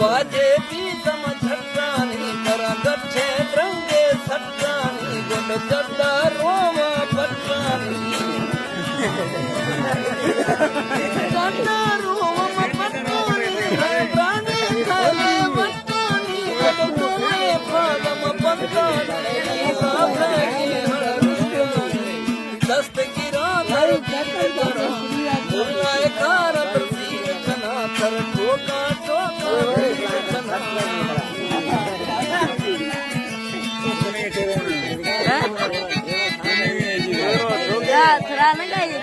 बाजे भी समझटानी पर गच्छे रंगे सट्टानी गुण जड्डा रोमा पट्टानी जड्डा रोमा पट्टानी प्राणी खाले वट्टानी गुण तुम्हें भागम पट्टानी सावधानी हड़रुटानी दस्त गिरा धर करा मुर्गाए कार प्रतीक खना कर ठोका थोड़ा ना गई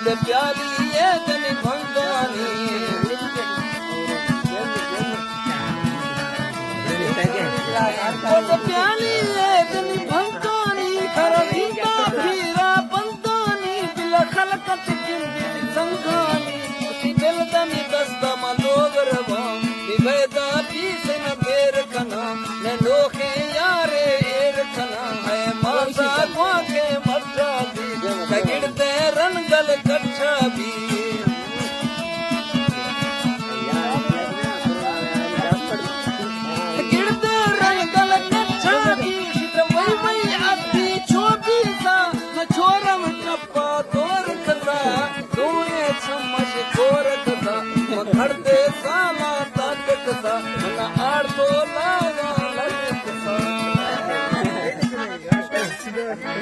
प्याली ये जन भंगानी प्याली